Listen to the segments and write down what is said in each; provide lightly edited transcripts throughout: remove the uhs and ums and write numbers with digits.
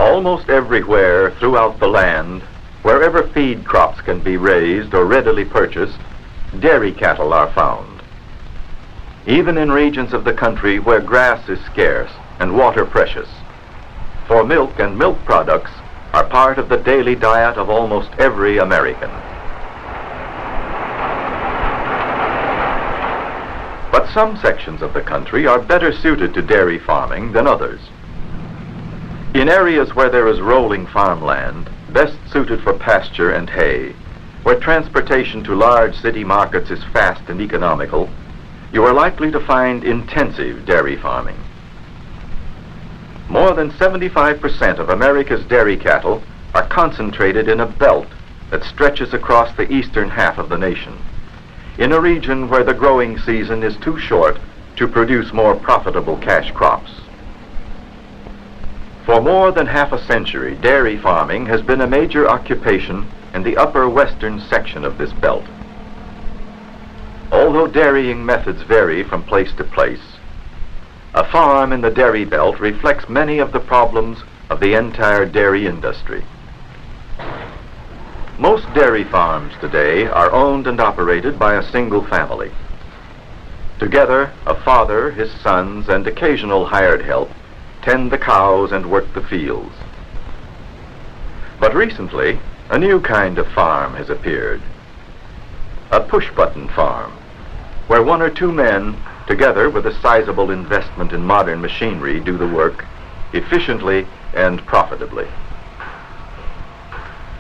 Almost everywhere throughout the land, wherever feed crops can be raised or readily purchased, dairy cattle are found. Even in regions of the country where grass is scarce and water precious. For milk and milk products are part of the daily diet of almost every American. But some sections of the country are better suited to dairy farming than others. In areas where there is rolling farmland, best suited for pasture and hay, where transportation to large city markets is fast and economical, you are likely to find intensive dairy farming. More than 75% of America's dairy cattle are concentrated in a belt that stretches across the eastern half of the nation, in a region where the growing season is too short to produce more profitable cash crops. For more than half a century, dairy farming has been a major occupation in the upper western section of this belt. Although dairying methods vary from place to place, a farm in the dairy belt reflects many of the problems of the entire dairy industry. Most dairy farms today are owned and operated by a single family. Together, a father, his sons, and occasional hired help tend the cows and work the fields. But recently, a new kind of farm has appeared. A push-button farm, where one or two men, together with a sizable investment in modern machinery, do the work efficiently and profitably.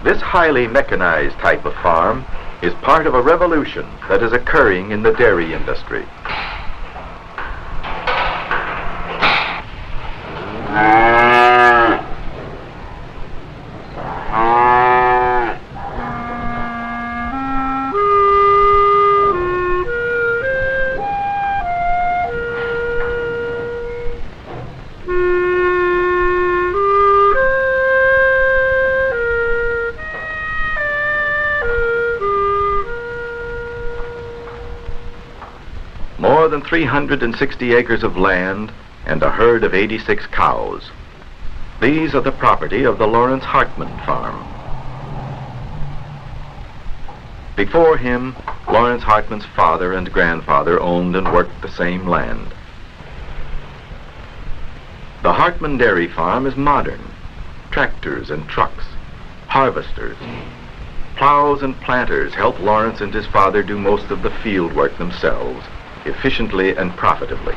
This highly mechanized type of farm is part of a revolution that is occurring in the dairy industry. More than 360 acres of land and a herd of 86 cows. These are the property of the Lawrence Hartman farm. Before him, Lawrence Hartman's father and grandfather owned and worked the same land. The Hartman dairy farm is modern. Tractors and trucks, harvesters, plows and planters help Lawrence and his father do most of the field work themselves, efficiently and profitably.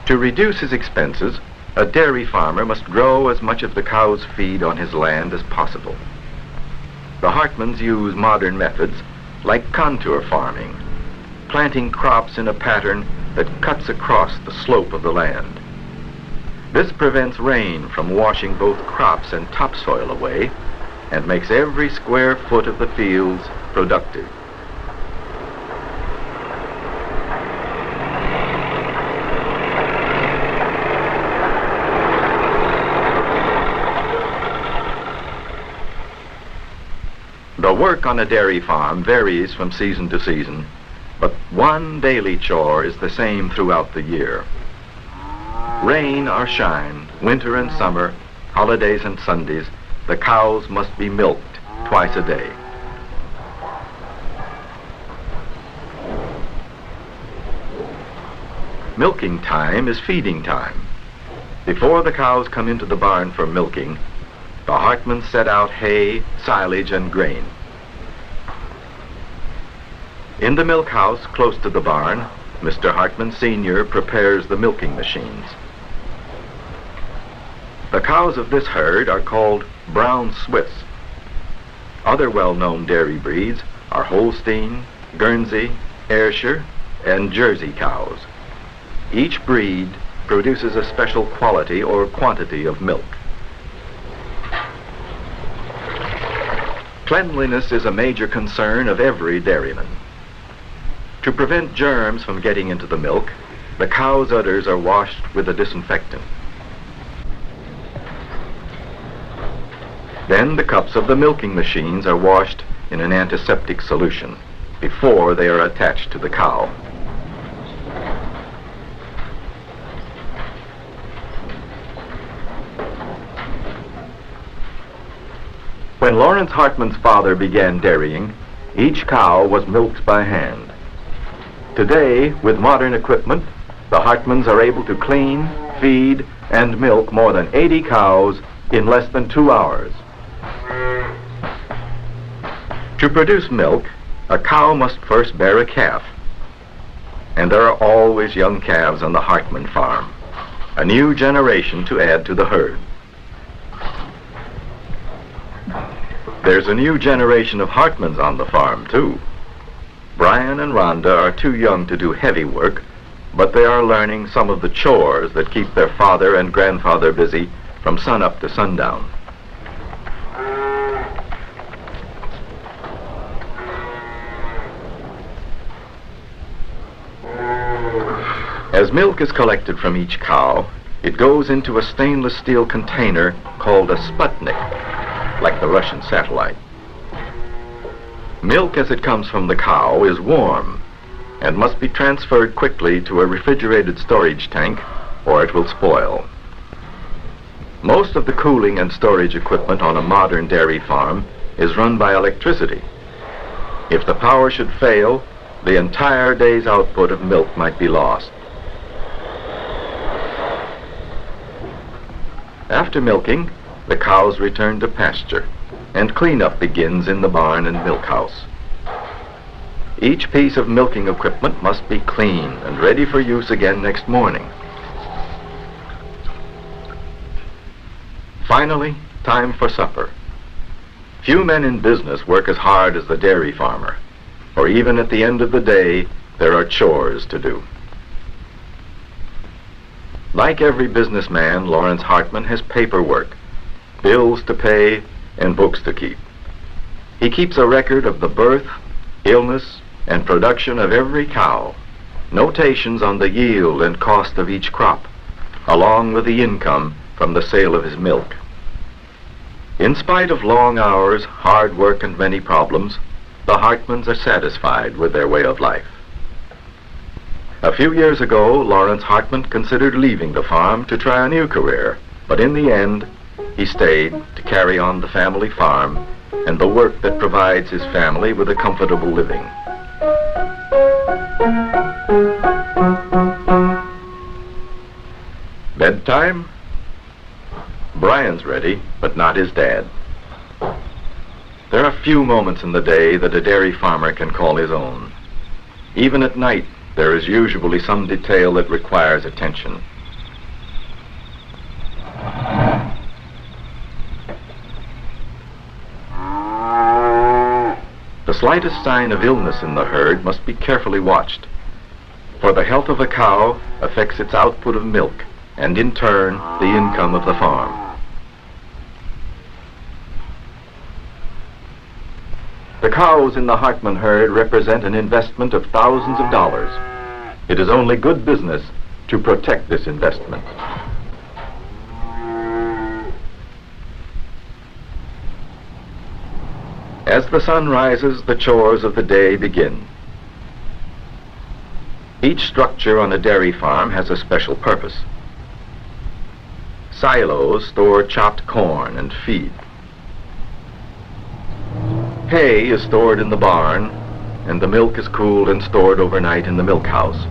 To reduce his expenses, a dairy farmer must grow as much of the cow's feed on his land as possible. The Hartmans use modern methods like contour farming, planting crops in a pattern that cuts across the slope of the land. This prevents rain from washing both crops and topsoil away and makes every square foot of the fields productive. The work on a dairy farm varies from season to season, but one daily chore is the same throughout the year. Rain or shine, winter and summer, holidays and Sundays, the cows must be milked twice a day. Milking time is feeding time. Before the cows come into the barn for milking, the Hartmans set out hay, silage, and grain. In the milk house close to the barn, Mr. Hartman Sr. prepares the milking machines. The cows of this herd are called brown Swiss. Other well-known dairy breeds are Holstein, Guernsey, Ayrshire, and Jersey cows. Each breed produces a special quality or quantity of milk. Cleanliness is a major concern of every dairyman. To prevent germs from getting into the milk, the cow's udders are washed with a disinfectant. Then the cups of the milking machines are washed in an antiseptic solution before they are attached to the cow. When Lawrence Hartman's father began dairying, each cow was milked by hand. Today, with modern equipment, the Hartmans are able to clean, feed, and milk more than 80 cows in less than 2 hours. To produce milk, a cow must first bear a calf. And there are always young calves on the Hartman farm, a new generation to add to the herd. There's a new generation of Hartmans on the farm, too. Brian and Rhonda are too young to do heavy work, but they are learning some of the chores that keep their father and grandfather busy from sunup to sundown. As milk is collected from each cow, it goes into a stainless steel container called a Sputnik, like the Russian satellite. Milk as it comes from the cow is warm and must be transferred quickly to a refrigerated storage tank or it will spoil. Most of the cooling and storage equipment on a modern dairy farm is run by electricity. If the power should fail, the entire day's output of milk might be lost. After milking, the cows return to pasture, and cleanup begins in the barn and milk house. Each piece of milking equipment must be clean and ready for use again next morning. Finally, time for supper. Few men in business work as hard as the dairy farmer, for even at the end of the day, there are chores to do. Like every businessman, Lawrence Hartman has paperwork, bills to pay, and books to keep. He keeps a record of the birth, illness, and production of every cow, notations on the yield and cost of each crop, along with the income from the sale of his milk. In spite of long hours, hard work, and many problems, the Hartmans are satisfied with their way of life. A few years ago, Lawrence Hartman considered leaving the farm to try a new career, but in the end, he stayed to carry on the family farm and the work that provides his family with a comfortable living. Bedtime? Brian's ready, but not his dad. There are few moments in the day that a dairy farmer can call his own. Even at night, there is usually some detail that requires attention. The slightest sign of illness in the herd must be carefully watched, for the health of a cow affects its output of milk and in turn the income of the farm. The cows in the Hartman herd represent an investment of thousands of dollars. It is only good business to protect this investment. As the sun rises, the chores of the day begin. Each structure on a dairy farm has a special purpose. Silos store chopped corn and feed. Hay is stored in the barn, and the milk is cooled and stored overnight in the milk house.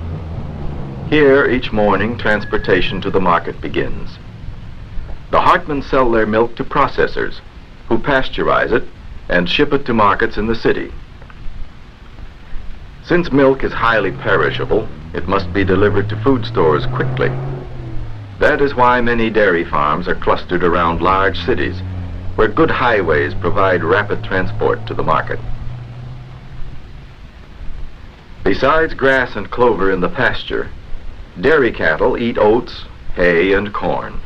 Here, each morning, transportation to the market begins. The Hartmans sell their milk to processors, who pasteurize it and ship it to markets in the city. Since milk is highly perishable, it must be delivered to food stores quickly. That is why many dairy farms are clustered around large cities, where good highways provide rapid transport to the market. Besides grass and clover in the pasture, dairy cattle eat oats, hay, and corn.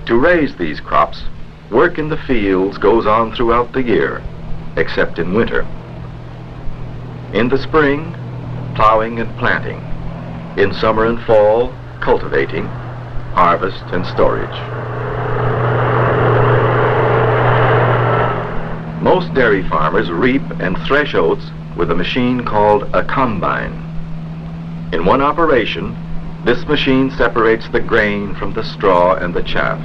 To raise these crops, work in the fields goes on throughout the year, except in winter. In the spring, plowing and planting. In summer and fall, cultivating, harvest, and storage. Most dairy farmers reap and thresh oats with a machine called a combine. In one operation, this machine separates the grain from the straw and the chaff.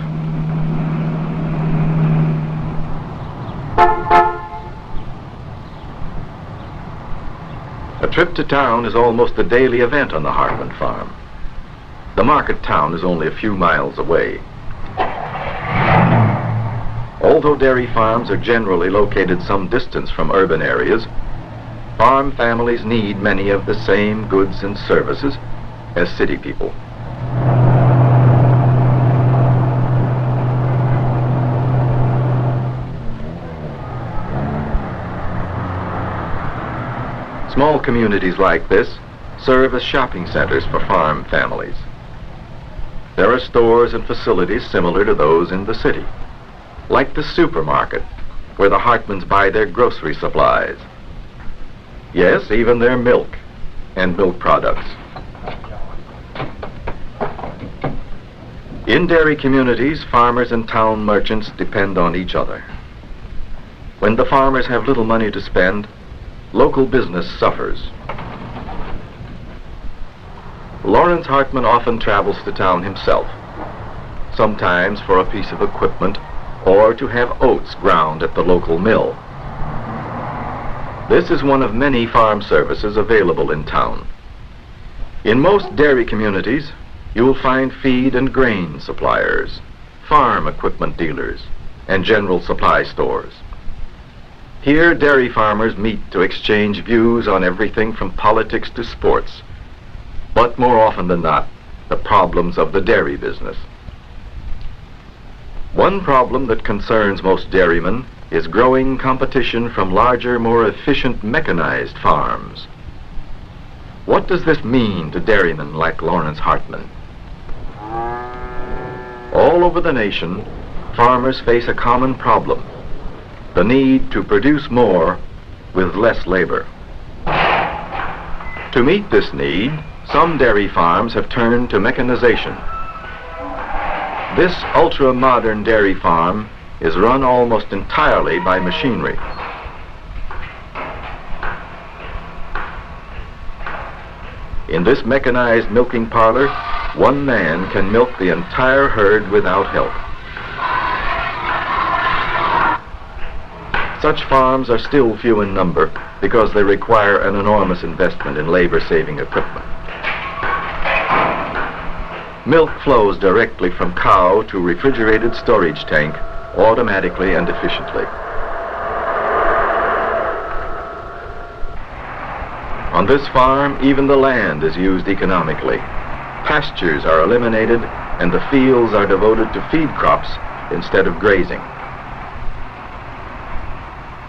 trip to town is almost a daily event on the Hartman farm. The market town is only a few miles away. Although dairy farms are generally located some distance from urban areas, farm families need many of the same goods and services as city people. Small communities like this serve as shopping centers for farm families. There are stores and facilities similar to those in the city, like the supermarket, where the Hartmans buy their grocery supplies. Yes, even their milk and milk products. In dairy communities, farmers and town merchants depend on each other. When the farmers have little money to spend, local business suffers. Lawrence Hartman often travels to town himself, sometimes for a piece of equipment or to have oats ground at the local mill. This is one of many farm services available in town. In most dairy communities, you will find feed and grain suppliers, farm equipment dealers, and general supply stores. Here, dairy farmers meet to exchange views on everything from politics to sports, but more often than not, the problems of the dairy business. One problem that concerns most dairymen is growing competition from larger, more efficient mechanized farms. What does this mean to dairymen like Lawrence Hartman? All over the nation, farmers face a common problem: the need to produce more with less labor. To meet this need, some dairy farms have turned to mechanization. This ultra-modern dairy farm is run almost entirely by machinery. In this mechanized milking parlor, one man can milk the entire herd without help. Such farms are still few in number because they require an enormous investment in labor-saving equipment. Milk flows directly from cow to refrigerated storage tank automatically and efficiently. On this farm, even the land is used economically. Pastures are eliminated and the fields are devoted to feed crops instead of grazing.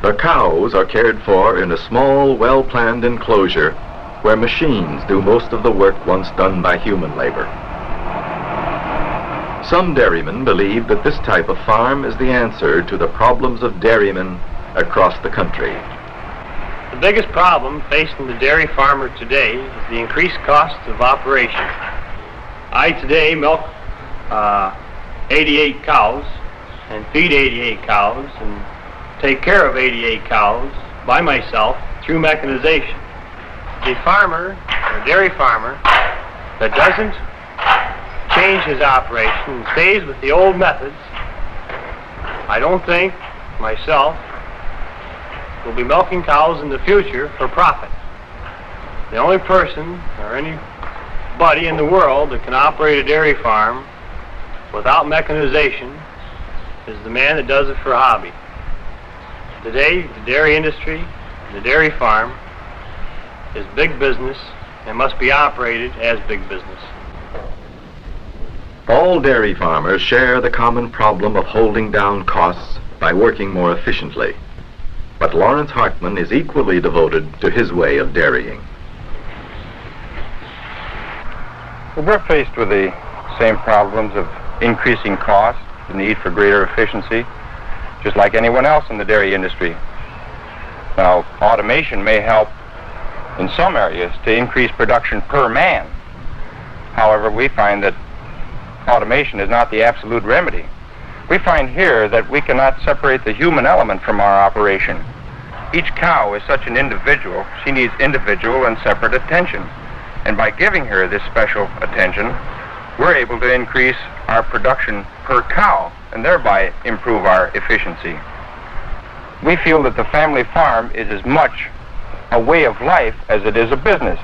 The cows are cared for in a small, well-planned enclosure where machines do most of the work once done by human labor. Some dairymen believe that this type of farm is the answer to the problems of dairymen across the country. The biggest problem facing the dairy farmer today is the increased cost of operation. I today milk 88 cows and feed 88 cows and take care of 88 cows by myself through mechanization. The farmer, or dairy farmer, that doesn't change his operation and stays with the old methods, I don't think, myself, will be milking cows in the future for profit. The only person or anybody in the world that can operate a dairy farm without mechanization is the man that does it for a hobby. Today, the dairy industry, the dairy farm, is big business and must be operated as big business. All dairy farmers share the common problem of holding down costs by working more efficiently. But Lawrence Hartman is equally devoted to his way of dairying. We're faced with the same problems of increasing costs, the need for greater efficiency, just like anyone else in the dairy industry. Now, automation may help in some areas to increase production per man. However, we find that automation is not the absolute remedy. We find here that we cannot separate the human element from our operation. Each cow is such an individual, she needs individual and separate attention. And by giving her this special attention, we're able to increase our production per cow and thereby improve our efficiency. We feel that the family farm is as much a way of life as it is a business.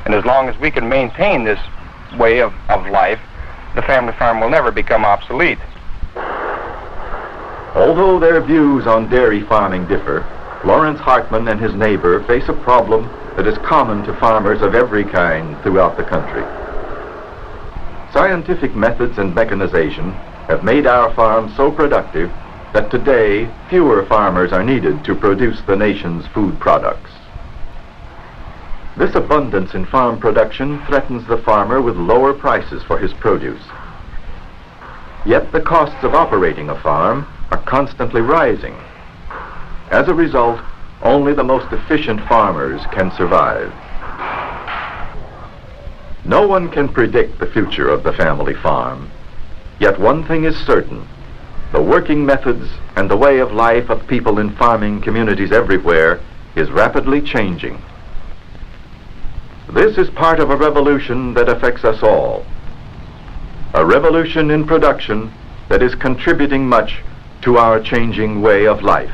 And as long as we can maintain this way of life, the family farm will never become obsolete. Although their views on dairy farming differ, Lawrence Hartman and his neighbor face a problem that is common to farmers of every kind throughout the country. Scientific methods and mechanization have made our farms so productive that today fewer farmers are needed to produce the nation's food products. This abundance in farm production threatens the farmer with lower prices for his produce. Yet the costs of operating a farm are constantly rising. As a result, only the most efficient farmers can survive. No one can predict the future of the family farm. Yet one thing is certain: the working methods and the way of life of people in farming communities everywhere is rapidly changing. This is part of a revolution that affects us all. A revolution in production that is contributing much to our changing way of life.